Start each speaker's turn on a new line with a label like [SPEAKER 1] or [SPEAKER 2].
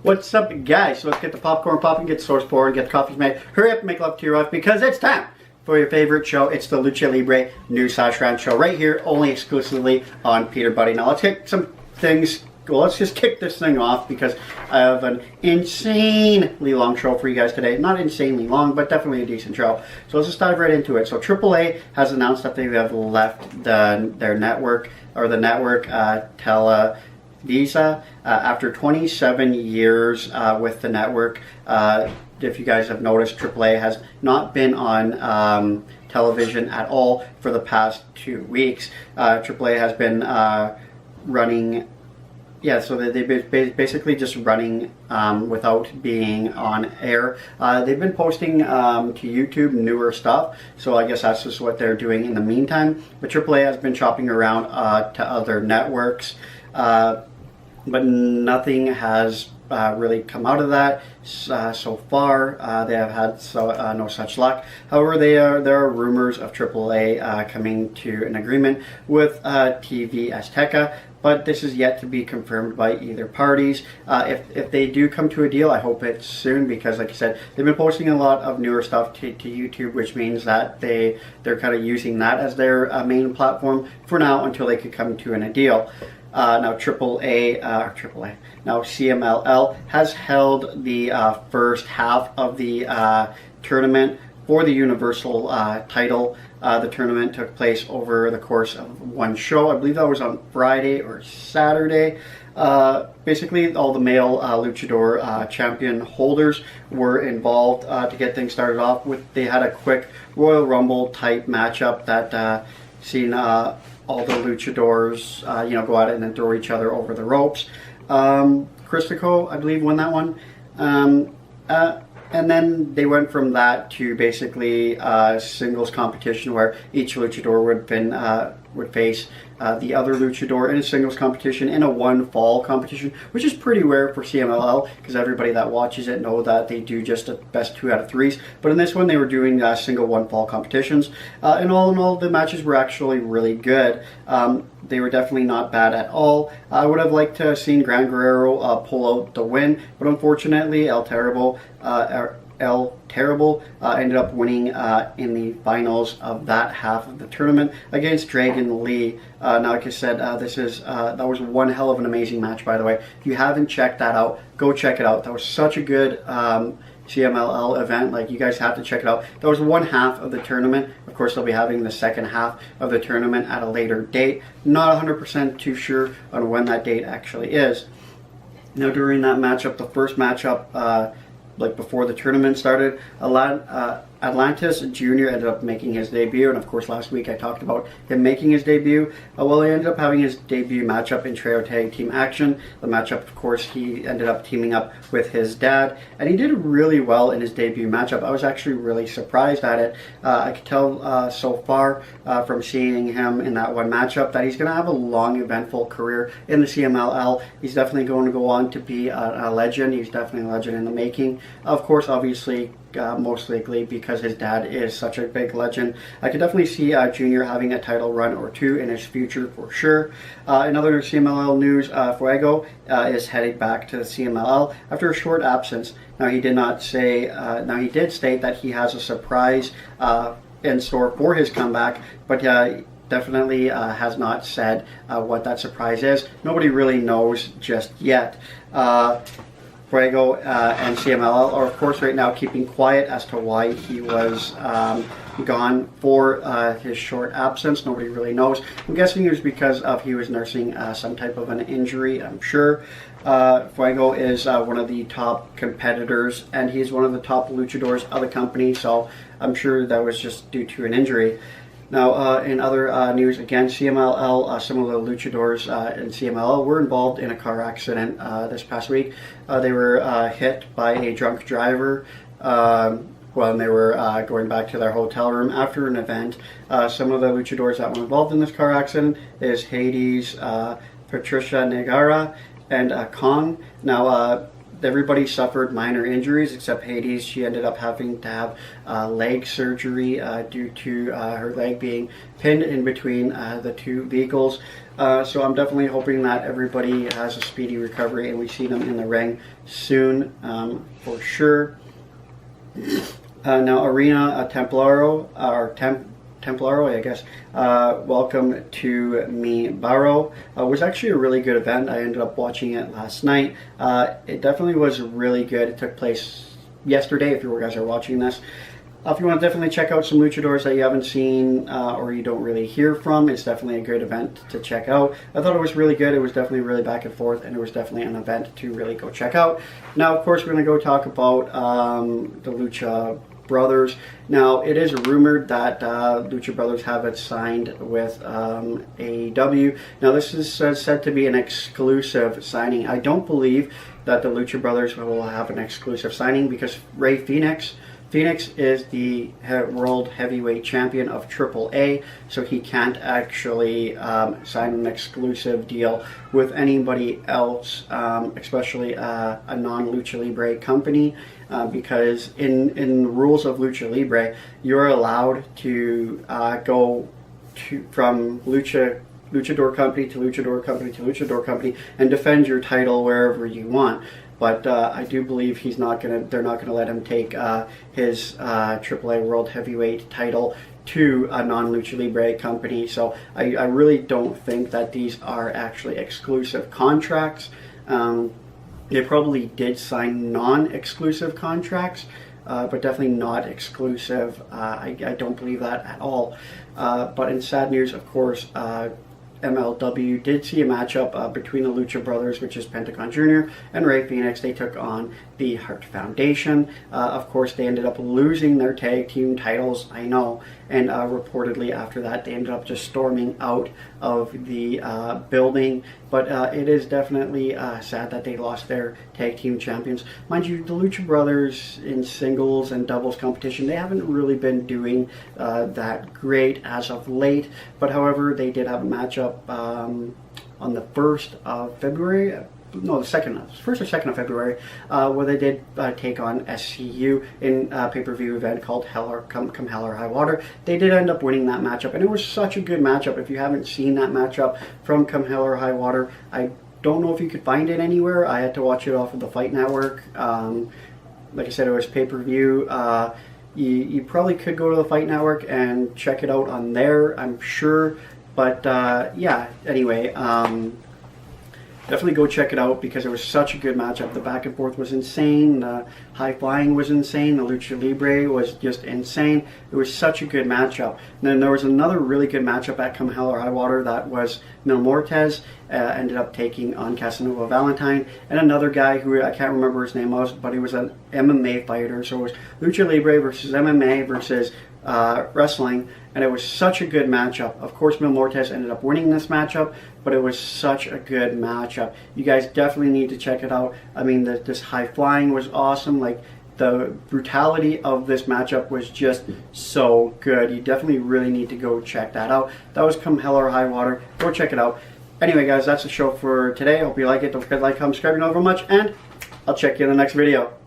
[SPEAKER 1] What's up, guys? So let's get the popcorn popping, get the sauce pouring, get the coffees made. Hurry up and make love to your wife because it's time for your favorite show. It's the Lucha Libre news/rant show right here, only exclusively on Peter Buddy. Now let's hit some things. Well, let's just kick this thing off because I have an insanely long show for you guys today. Not insanely long, but definitely a decent show. So let's just dive right into it. So AAA has announced that they have left their network, or the network Televisa, after 27 years with the network. If you guys have noticed, AAA has not been on television at all for the past 2 weeks. AAA has been running. Yeah, so they've been basically just running without being on air. They've been posting to YouTube newer stuff, so I guess that's just what they're doing in the meantime. But AAA has been shopping around to other networks, but nothing has really come out of that so far. They have had no such luck. However, there are rumors of AAA coming to an agreement with TV Azteca, but this is yet to be confirmed by either parties. If they do come to a deal, I hope it's soon because, like I said, they've been posting a lot of newer stuff to YouTube, which means that they're kind of using that as their main platform for now until they could come to a deal. Now now CMLL has held the first half of the tournament for the Universal title. The tournament took place over the course of one show. I believe that was on Friday or Saturday. Basically, all the male luchador champion holders were involved to get things started off with. They had a quick Royal Rumble type matchup that seen all the luchadors, go at it and then throw each other over the ropes. Christico, I believe, won that one. And then they went from that to basically singles competition where each luchador would face the other luchador in a singles competition in a one fall competition, which is pretty rare for CMLL because everybody that watches it know that they do just a best 2 out of 3s. But in this one, they were doing single one fall competitions. And all in all, the matches were actually really good. They were definitely not bad at all. I would have liked to have seen Gran Guerrero pull out the win, but unfortunately, El Terrible ended up winning in the finals of that half of the tournament against Dragon Lee. Now, like I said, that was one hell of an amazing match, by the way. If you haven't checked that out, go check it out. That was such a good CMLL event. Like, you guys have to check it out. That was one half of the tournament. Of course, they'll be having the second half of the tournament at a later date. Not 100% too sure on when that date actually is. Now, during that matchup, the first matchup, before the tournament started, Atlantis Jr. ended up making his debut, and of course last week I talked about him making his debut. Well, he ended up having his debut matchup in Trio Tag Team Action. The matchup, of course, he ended up teaming up with his dad, and he did really well in his debut matchup. I was actually really surprised at it. I could tell so far from seeing him in that one matchup that he's going to have a long, eventful career in the CMLL. He's definitely going to go on to be a legend. He's definitely a legend in the making. Of course, obviously, most likely because his dad is such a big legend. I could definitely see Junior having a title run or two in his future for sure. In other CMLL news, Fuego is heading back to the CMLL after a short absence. Now, he did not say. Now, he did state that he has a surprise in store for his comeback, but definitely has not said what that surprise is. Nobody really knows just yet. Fuego and CMLL are, of course, right now keeping quiet as to why he was gone for his short absence. Nobody really knows. I'm guessing it was because he was nursing some type of an injury, I'm sure. Fuego is one of the top competitors, and he's one of the top luchadors of the company, so I'm sure that was just due to an injury. Now, in other news, again, CMLL, some of the luchadors in CMLL were involved in a car accident this past week. They were hit by a drunk driver when they were going back to their hotel room after an event. Some of the luchadors that were involved in this car accident is Hades, Patricia Negara, and Kong. Now, everybody suffered minor injuries except Hades. She ended up having to have leg surgery due to her leg being pinned in between the two vehicles. So I'm definitely hoping that everybody has a speedy recovery and we see them in the ring soon, for sure. Now, Arena Templaro, or Templaro, I guess. Welcome to Mi Barro. Was actually a really good event. I ended up watching it last night. It definitely was really good. It took place yesterday, if you guys are watching this. If you want to definitely check out some luchadors that you haven't seen or you don't really hear from, it's definitely a good event to check out. I thought it was really good. It was definitely really back and forth, and it was definitely an event to really go check out. Now, of course, we're going to go talk about the Lucha Brothers. Now, it is rumored that Lucha Brothers have it signed with AEW. Now, this is said to be an exclusive signing. I don't believe that the Lucha Brothers will have an exclusive signing because Rey Fenix is the World Heavyweight Champion of AAA, so he can't actually sign an exclusive deal with anybody else, especially a non-Lucha Libre company, because in the rules of Lucha Libre, you're allowed to go from luchador company to luchador company to luchador company and defend your title wherever you want. But I do believe they're not gonna let him take his AAA World Heavyweight title to a non-Lucha Libre company. So I really don't think that these are actually exclusive contracts. They probably did sign non-exclusive contracts, but definitely not exclusive. I don't believe that at all. But in sad news, of course, MLW did see a matchup between the Lucha Brothers, which is Pentagon Jr. and Rey Fenix. They took on the Hart Foundation. Of course, they ended up losing their tag team titles, I know, and reportedly after that, they ended up just storming out of the building. But it is definitely sad that they lost their tag team champions. Mind you, the Lucha Brothers in singles and doubles competition, they haven't really been doing that great as of late. But however, they did have a matchup on the 1st of February. No, the 1st or 2nd of February, where they did take on SCU in a pay-per-view event called Come Hell or High Water. They did end up winning that matchup, and it was such a good matchup. If you haven't seen that matchup from Come Hell or High Water, I don't know if you could find it anywhere. I had to watch it off of the Fight Network. Like I said, it was pay-per-view. You probably could go to the Fight Network and check it out on there, I'm sure. But yeah, anyway, definitely go check it out because it was such a good matchup. The back and forth was insane. The high flying was insane. The Lucha Libre was just insane. It was such a good matchup. And then there was another really good matchup at Come Hell or High Water that was Mil Muertes ended up taking on Casanova Valentine, and another guy who I can't remember his name was, but he was an MMA fighter. So it was Lucha Libre versus MMA versus wrestling, and it was such a good matchup. Of course, Mil Muertes ended up winning this matchup, but it was such a good matchup. You guys definitely need to check it out. I mean, this high flying was awesome. Like, the brutality of this matchup was just so good. You definitely really need to go check that out. That was Come Hell or High Water. Go check it out. Anyway, guys, that's the show for today. I hope you like it. Don't forget to like, comment, subscribe, you know very much, and I'll check you in the next video.